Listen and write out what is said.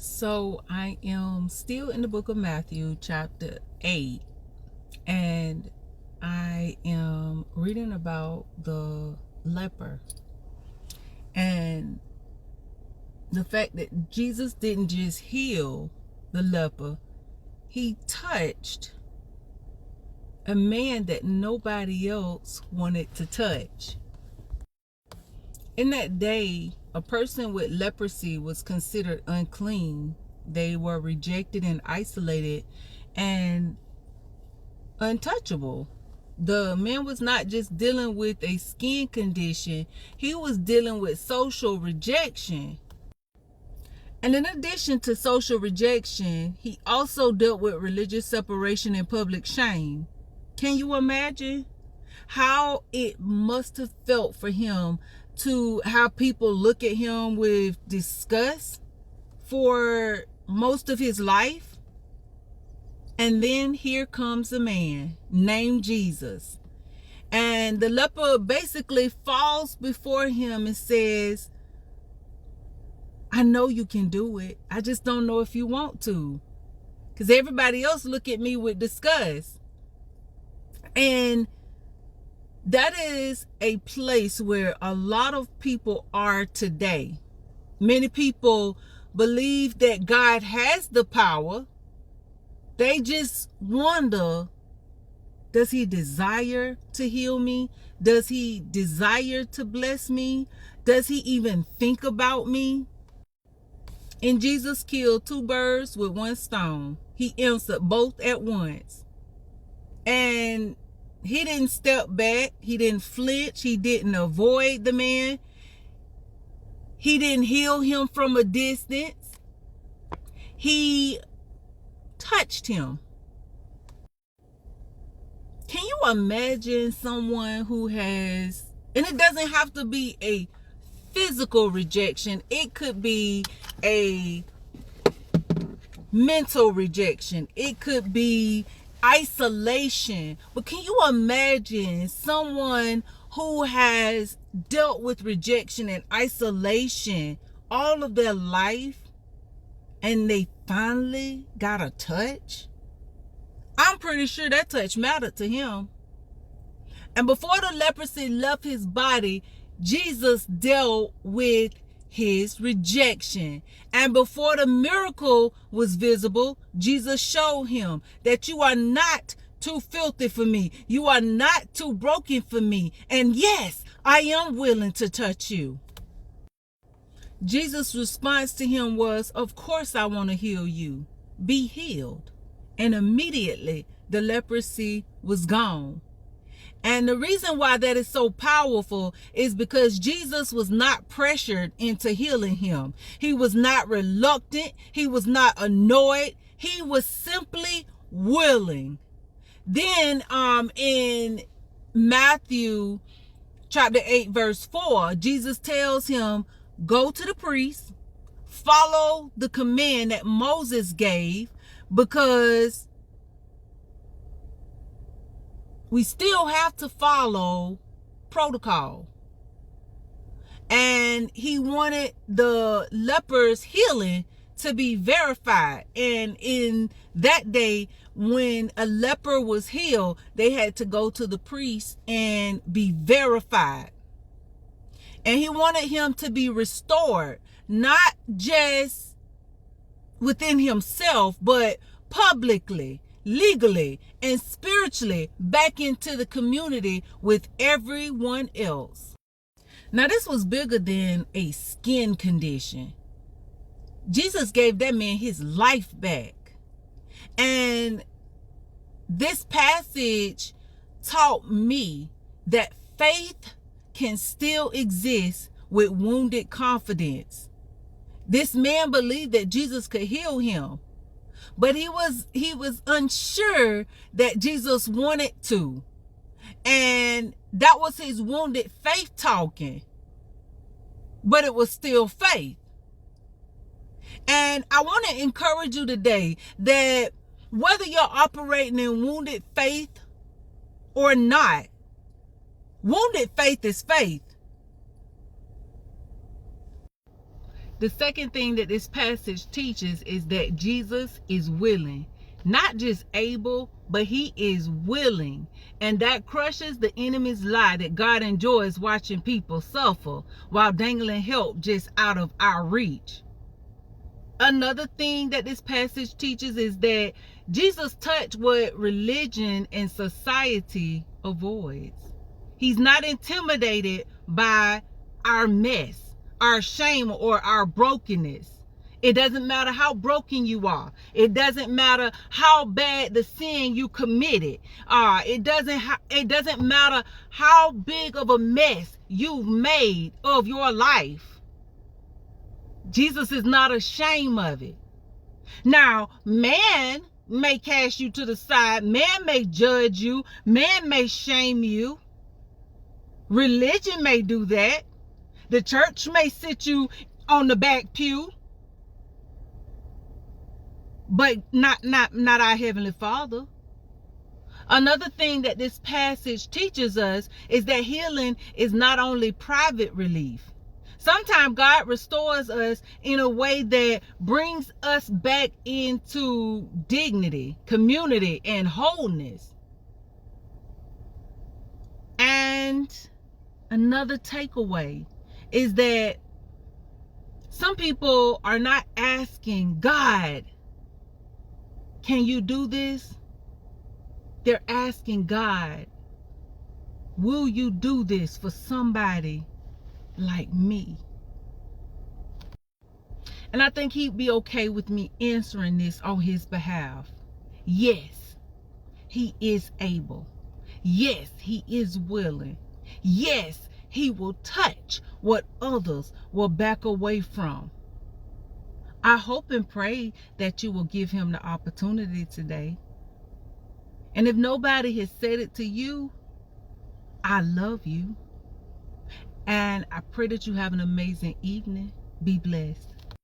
So I am still in the book of Matthew, chapter 8, and I am reading about the leper and the fact that Jesus didn't just heal the leper, he touched a man that nobody else wanted to touch. In that day, a person with leprosy was considered unclean. They were rejected and isolated and untouchable. The man was not just dealing with a skin condition, he was dealing with social rejection. And in addition to social rejection, he also dealt with religious separation and public shame. Can you imagine how it must have felt for him to have people look at him with disgust for most of his life? And then here comes a man named Jesus. And the leper basically falls before him and says, I know you can do it. I just don't know if you want to. Because everybody else look at me with disgust. And that is a place where a lot of people are today. Many people believe that God has the power. They just wonder, does he desire to heal me? Does he desire to bless me? Does he even think about me? And Jesus killed two birds with one stone. He answered both at once. And he didn't step back. He didn't flinch. He didn't avoid the man. He didn't heal him from a distance. He touched him. Can you imagine someone who has, and it doesn't have to be a physical rejection, it could be a mental rejection, it could be isolation, but can you imagine someone who has dealt with rejection and isolation all of their life and they finally got a touch? I'm pretty sure that touch mattered to him. And before the leprosy left his body, Jesus dealt with his rejection. And before the miracle was visible, Jesus showed him that you are not too filthy for me. You are not too broken for me. And yes, I am willing to touch you. Jesus' response to him was, of course I want to heal you. Be healed. And immediately the leprosy was gone. And the reason why that is so powerful is because Jesus was not pressured into healing him. He was not reluctant. He was not annoyed. He was simply willing. Then in Matthew chapter 8 verse 4, Jesus tells him, go to the priest, follow the command that Moses gave, because we still have to follow protocol. And he wanted the leper's healing to be verified. And in that day, when a leper was healed, they had to go to the priest and be verified. And he wanted him to be restored, not just within himself, but publicly, legally, and spiritually back into the community with everyone else. Now, this was bigger than a skin condition. Jesus gave that man his life back. And this passage taught me that faith can still exist with wounded confidence. This man believed that Jesus could heal him, but he was unsure that Jesus wanted to. And that was his wounded faith talking. But it was still faith. And I want to encourage you today that whether you're operating in wounded faith or not, wounded faith is faith. The second thing that this passage teaches is that Jesus is willing. Not just able, but he is willing. And that crushes the enemy's lie that God enjoys watching people suffer while dangling help just out of our reach. Another thing that this passage teaches is that Jesus touched what religion and society avoids. He's not intimidated by our mess, our shame, or our brokenness. It doesn't matter how broken you are. It doesn't matter how bad the sin you committed. It doesn't matter how big of a mess you've made of your life. Jesus is not ashamed of it. Now, man may cast you to the side. Man may judge you. Man may shame you. Religion may do that. The church may sit you on the back pew. But not our Heavenly Father. Another thing that this passage teaches us is that healing is not only private relief. Sometimes God restores us in a way that brings us back into dignity, community, and wholeness. And another takeaway is that some people are not asking God, can you do this? They're asking God, will you do this for somebody like me? And I think he'd be okay with me answering this on his behalf. Yes, he is able. Yes, he is willing. Yes, he will touch what others will back away from. I hope and pray that you will give him the opportunity today. And if nobody has said it to you, I love you. And I pray that you have an amazing evening. Be blessed.